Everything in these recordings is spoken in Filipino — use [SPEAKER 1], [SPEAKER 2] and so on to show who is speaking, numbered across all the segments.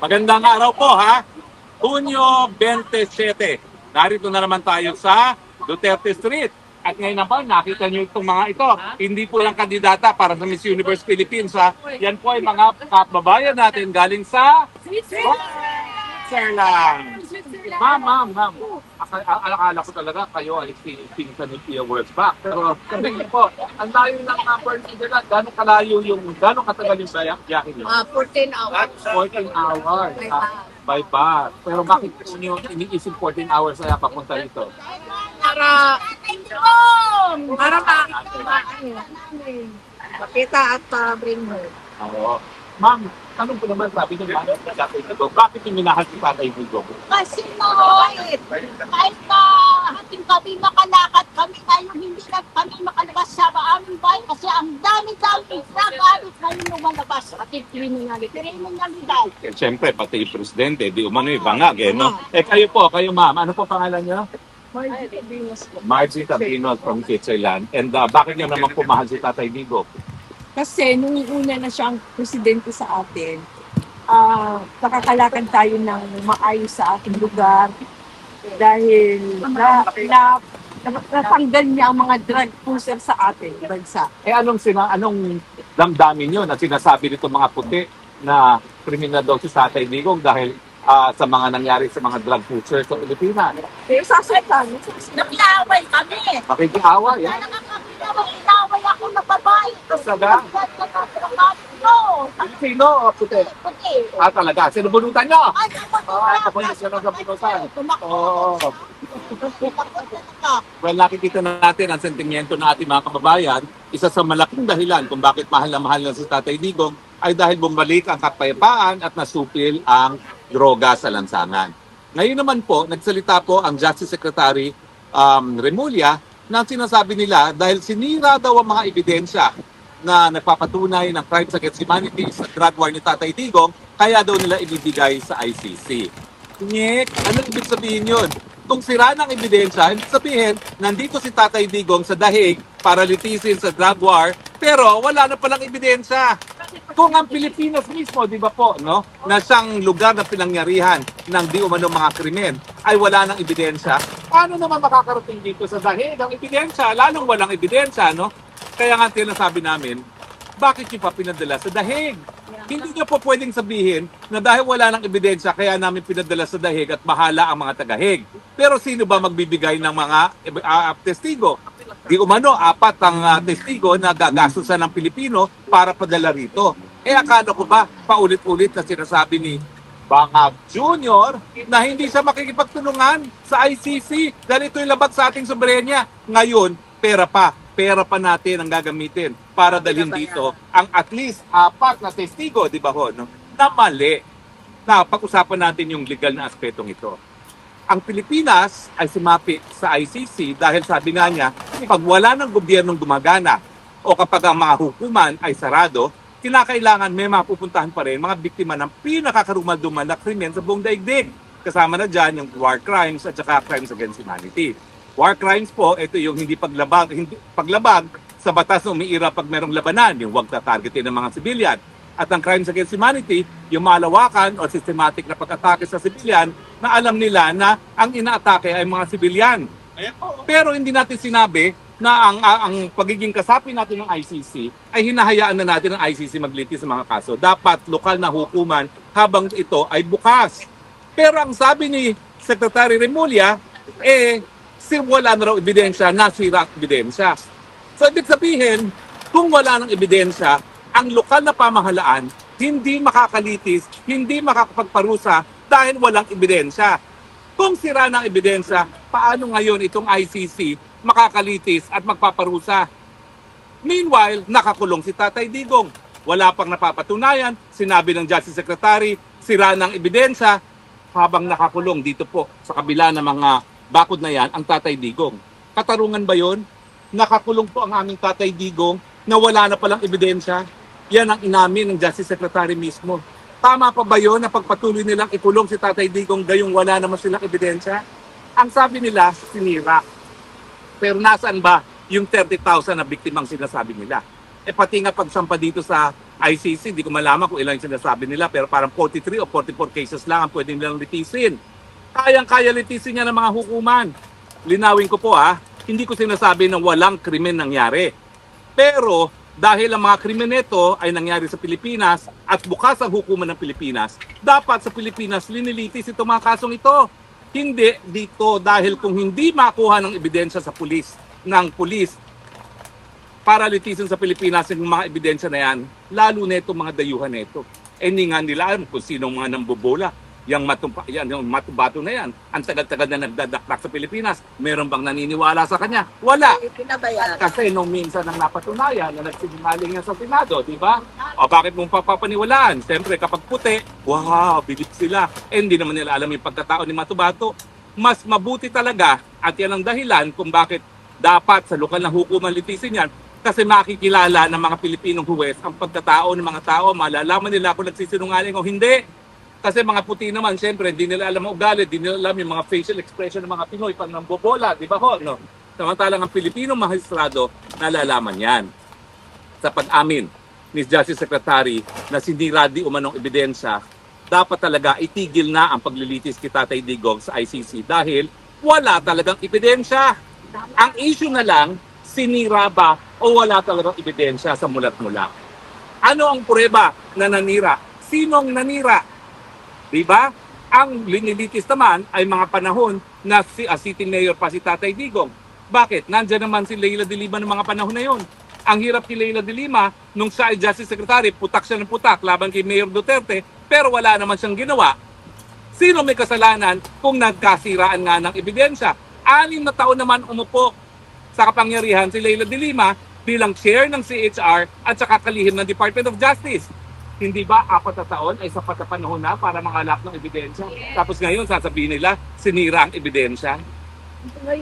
[SPEAKER 1] Magandang araw po ha. Hunyo 27. Narito na naman tayo sa Duterte Street. At ngayon naman, nakita nyo itong mga ito. Hindi po lang kandidata para sa Miss Universe Philippines ha. Yan po ay mga kababayan natin galing sa Switzerland. Ma'am. Akala ko talaga kayo ay pinsan ni Pia Words back. Pero sabi po, ang layo ng number nila, gano'ng kalayo yung, gano'ng katagal yung biyahe nyo?
[SPEAKER 2] 14 hours.
[SPEAKER 1] 14 hours. By bus. Pero bakit po nyo iniisip 14 hours na papunta dito?
[SPEAKER 2] Para makita at bring her.
[SPEAKER 1] Oo. Ma'am, tanong ko naman, sabi ng mga Tatay Digong, bakit yung minahal si Tatay Digong?
[SPEAKER 3] Kasi kahit na hating kami makalakad kami tayo hindi na kami makalabas sa aming bahay kasi ang dami-dami nag-alit na yung lumalabas at kriminalidad.
[SPEAKER 1] Siyempre, pati yung presidente, di umano yung bangag eh, no? Kayo ma'am, ano po pangalan niyo? Margie Tabinos from Switzerland. And bakit niyo naman pumahal si Tatay Digong?
[SPEAKER 2] Kasi nung una na siyang presidente sa atin, nakakalakad tayo ng maayos sa ating lugar dahil natanggal niya ang mga drug pusher sa ating bansa.
[SPEAKER 1] Anong damdamin niyo na sinasabi nito mga puti na kriminal daw si Tatay Digong dahil sa mga nangyari sa mga drug pushers sa Pilipinas?
[SPEAKER 2] Sasaktan.
[SPEAKER 3] Nag-iaway kami.
[SPEAKER 1] Makikiawa, yan.
[SPEAKER 3] Inaway ako na babae.
[SPEAKER 1] Talaga? Sino o puti?
[SPEAKER 3] Puti.
[SPEAKER 1] Talaga? Sinubunutan niyo?
[SPEAKER 3] Ay,
[SPEAKER 1] Kapunin siya ng kapunutan.
[SPEAKER 3] tumakbo.
[SPEAKER 1] Oo.
[SPEAKER 3] Tumakbo talaga.
[SPEAKER 1] Well, nakikita natin ang sentimiento ng ating mga kababayan. Isa sa malaking dahilan kung bakit mahal na si Tatay Digong ay dahil bumalik ang kapayapaan at nasupil ang droga sa lansangan. Ngayon naman po, nagsalita po ang Justice Secretary Remulla na sinasabi nila dahil sinira daw ang mga ebidensya na nagpapatunay ng crimes against humanity sa drug war ni Tatay Digong, kaya daw nila ibibigay sa ICC. Nyek, ano ibig sabihin yun? Kung sira ng ebidensya, ibig sabihin, nandito si Tatay Digong sa dahig para litisin sa drug war, pero wala na palang ebidensya. Kung ang Pilipinas mismo, di ba po, no, na siyang lugar na pinangyarihan ng di umano mga krimen, ay wala ng ebidensya, paano naman makakarating dito sa dahig ang ebidensya? Lalong walang ebidensya, no? Kaya nga tinasabi namin, bakit niyo pa pinadala sa dahig? Hindi niyo po pwedeng sabihin na dahil wala ng ebidensya, kaya namin pinadala sa dahig at bahala ang mga tagahig. Pero sino ba magbibigay ng mga testigo? Di umano, 4 ang testigo na gagastusan ng Pilipino para padala rito. Akala ko ba, paulit-ulit na sinasabi ni Bangag Jr. na hindi siya makikipagtulungan sa ICC dahil ito'y labat sa ating soberenya. Ngayon, pera pa natin ang gagamitin para dalhin dito ang at least 4 na testigo, di ba ho, no? Na mali. Na pag-usapan natin yung legal na aspetong ito. Ang Pilipinas ay sumapit sa ICC dahil sabi nga niya, pag wala ng gobyernong gumagana o kapag ang mga hukuman ay sarado, kinakailangan may mapupuntahan pa rin mga biktima ng pinakakarumal-dumal na krimen sa buong daigdig. Kasama na dyan yung war crimes at saka crimes against humanity. War crimes po, ito yung hindi paglabag sa batas na umiira pag merong labanan, yung huwag tatargetin ng mga civilian. At ang crimes against humanity, yung malawakan o systematic na pag-atake sa civilian na alam nila na ang inaatake ay mga civilian. Pero hindi natin sinabi na ang pagiging kasapi natin ng ICC ay hinahayaan na natin ng ICC maglitis sa mga kaso. Dapat lokal na hukuman habang ito ay bukas. Pero ang sabi ni Secretary Remulla, wala na raw ebidensya, nasira ang ebidensya. So ibig sabihin, kung wala ng ebidensya, ang lokal na pamahalaan hindi makakalitis, hindi makakapagparusa dahil walang ebidensya. Kung sira ng ebidensya, paano ngayon itong ICC makakalitis at magpaparusa? Meanwhile, nakakulong si Tatay Digong. Wala pang napapatunayan, sinabi ng Justice Secretary, sira ng ebidensya, habang nakakulong dito po sa kabila ng mga bakod na yan, ang Tatay Digong. Katarungan ba yon? Nakakulong po ang aming Tatay Digong na wala na palang ebidensya. Yan ang inamin ng Justice Secretary mismo. Tama pa ba yon na pagpatuloy nilang ikulong si Tatay Digong gayong wala naman silang ebidensya? Ang sabi nila, sinira. Pero nasaan ba yung 30,000 na biktimang sinasabi nila? pati nga pagsampa dito sa ICC, hindi ko malaman kung ilan yung sinasabi nila, pero parang 43 o 44 cases lang ang pwede nilang litisin. Kayang-kaya litisin niya ng mga hukuman. Linawin ko po hindi ko sinasabi na walang krimen nangyari. Pero dahil ang mga krimen nito ay nangyari sa Pilipinas at bukas ang hukuman ng Pilipinas, dapat sa Pilipinas linilitis itong mga kasong ito. Hindi dito dahil kung hindi makuha ng ebidensya sa pulis, para litisin sa Pilipinas yung mga ebidensya na yan, lalo na itong mga dayuhan na ito. Hindi nga nila alam kung sino mga nambobola. Yung matubato na yan, ang tagal-tagal na nagdadakdak sa Pilipinas, meron bang naniniwala sa kanya? Wala. Kasi nung minsan nang napatunayan na nagsinungaling yan sa Senado, di ba? O bakit mong papapaniwalaan? Siyempre kapag puti, wow, bilib sila. Hindi naman nila alam yung pagkatao ni Matubato. Mas mabuti talaga, at yan ang dahilan kung bakit dapat sa lokal na hukuman litisin yan, kasi makikilala ng mga Pilipinong huwes ang pagkatao ng mga tao, malalaman nila kung nagsisinungaling o hindi. Kasi mga puti naman, siyempre, hindi nila alam ang ugali, hindi nila alam yung mga facial expression ng mga Pinoy pag nambobola, di ba ho? No? Samantalang ang Pilipino magistrado, nalalaman yan. Sa pag-amin ni Justice Secretary na sinira di umanong ebidensya, dapat talaga itigil na ang paglilitis kay Tatay Digong sa ICC dahil wala talagang ebidensya. Ang issue na lang, sinira ba o wala talagang ebidensya sa mulat-mula. Ano ang prueba na nanira? Sinong nanira? Diba? Ang linilitis naman ay mga panahon na city mayor pa si Tatay Digong. Bakit? Nandiyan naman si Leila de Lima ng mga panahon na yon. Ang hirap ni Leila de Lima, nung siya ay Justice Secretary, putak siya ng putak laban kay Mayor Duterte, pero wala naman siyang ginawa. Sino may kasalanan kung nagkasiraan nga ng ebidensya? 6 na taon naman umupo sa kapangyarihan si Leila de Lima bilang chair ng CHR at saka kalihim ng Department of Justice. Hindi ba 4 na taon ay sapat na panahon na para makalap ng ebidensya? Tapos ngayon sasabihin nila, sinira ang ebidensya.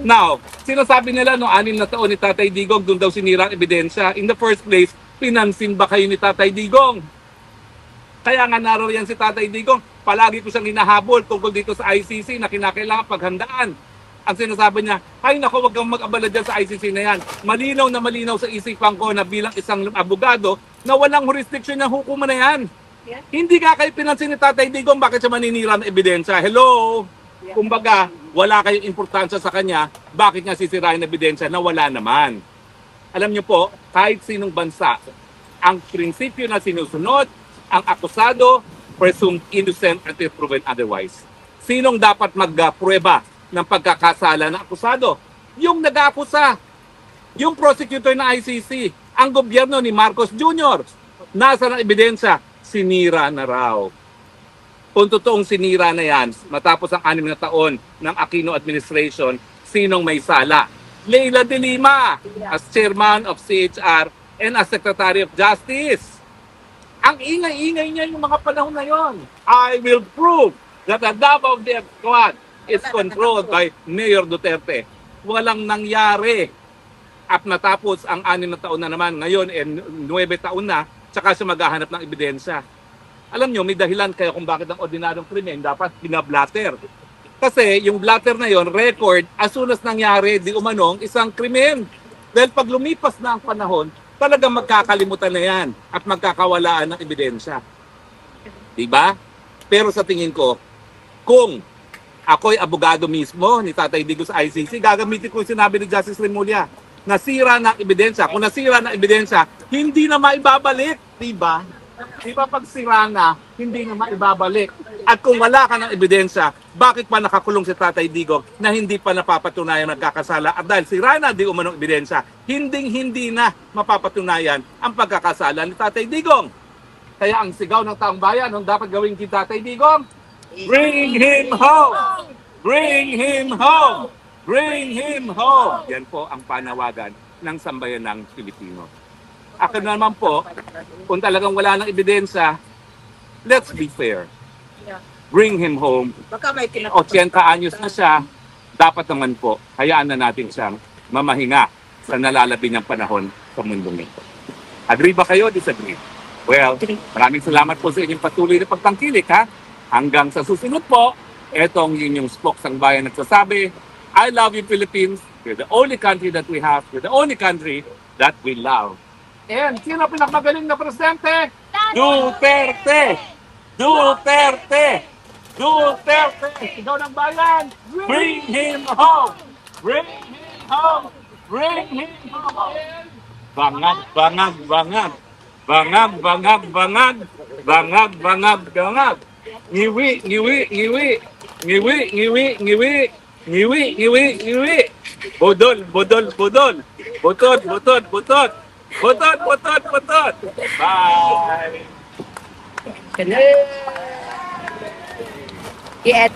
[SPEAKER 1] Now, sinasabi nila no 6 na taon ni Tatay Digong, doon daw sinira ang ebidensya. In the first place, pinansin ba kayo ni Tatay Digong? Kaya nga naroroon si Tatay Digong, palagi ko siyang hinahabol tungkol dito sa ICC na kinakailangan paghandaan. Ang sinasabi niya, ay nako, wag kang mag-abala dyan sa ICC na yan. Malinaw na malinaw sa isipan ko na bilang isang abogado na walang jurisdiction ng hukuman na yan.
[SPEAKER 2] Yeah.
[SPEAKER 1] Hindi ka kayo pinansin ni Tatay Digong, bakit siya maninira ng ebidensya? Hello?
[SPEAKER 2] Yeah.
[SPEAKER 1] Kumbaga, wala kayong importansya sa kanya, bakit niya sisirain ng ebidensya na wala naman? Alam niyo po, kahit sinong bansa, ang prinsipyo na sinusunod, ang akusado, presumed innocent until proven otherwise. Sinong dapat magprueba ng pagkakasala ng akusado? Yung nag-aakusa, yung prosecutor ng ICC, ang gobyerno ni Marcos Jr. Nasa ng ebidensya, sinira na raw. Kung totoong sinira na yan, matapos ang 6 na taon ng Aquino administration, sinong may sala? Leila de Lima, as chairman of CHR and as Secretary of Justice. Ang ingay-ingay niya yung mga panahon na yon. I will prove that the Davao Death Squad is controlled by Mayor Duterte. Walang nangyari. At natapos ang 6 na taon na naman, ngayon 9 taon na, tsaka siya maghahanap ng ebidensya. Alam nyo, may dahilan kaya kung bakit ang ordinaryong krimen dapat pinablatter. Kasi yung blatter na yon, record, as soon as nangyari, di umanong isang krimen. Dahil pag lumipas na ang panahon, talagang magkakalimutan na yan at magkakawalaan ng ebidensya. Diba? Pero sa tingin ko, kung ako'y abogado mismo ni Tatay Digong sa ICC, gagamitin ko yung sinabi ni Justice Remulla. Nasira ng ebidensya. Kung nasira ng ebidensya, hindi na maibabalik. Diba? Diba pag sira na, hindi na maibabalik. At kung wala ka ng ebidensya, bakit pa nakakulong si Tatay Digong na hindi pa napapatunayan nagkakasala? At dahil sira na di umanong ebidensya, hindi na mapapatunayan ang pagkakasala ni Tatay Digong. Kaya ang sigaw ng taong bayan, ang dapat gawin kay Tatay Digong, bring him home! Bring him home! Bring him home! Yan po ang panawagan ng sambayan ng Pilipino. Akin naman po, kung talagang wala ng ebidensya, let's be fair. Bring him home.
[SPEAKER 2] Baka may
[SPEAKER 1] 80 anyos na siya, dapat naman po, hayaan na natin siyang mamahinga sa nalalabi niyang panahon sa mundong ito. Agree ba kayo? Disagree? Well, maraming salamat po sa inyong patuloy na pagtangkilik, ha? Hanggang sa susunod po, etong yun yung Spokesang Bayan nagsasabi, I love you Philippines. You're the only country that we have. You're the only country that we love. And sino pinakamagaling na presidente? Duterte! Duterte! Duterte! Sigaw ng bayan! Bring him home! Bring him home! Bring him home! Bangag, bangag, bangag! Bangag, bangag, bangag! Bangag, bangag, bangag! Ngiwi, ngiwi, ngiwi! Ngiwi, ngiwi, ngiwi! Ngiwi, ngiwi, ngiwi! Budol, budol, budol! Butot, butot, butot! Butot, butot, butot! Bye!
[SPEAKER 2] I-add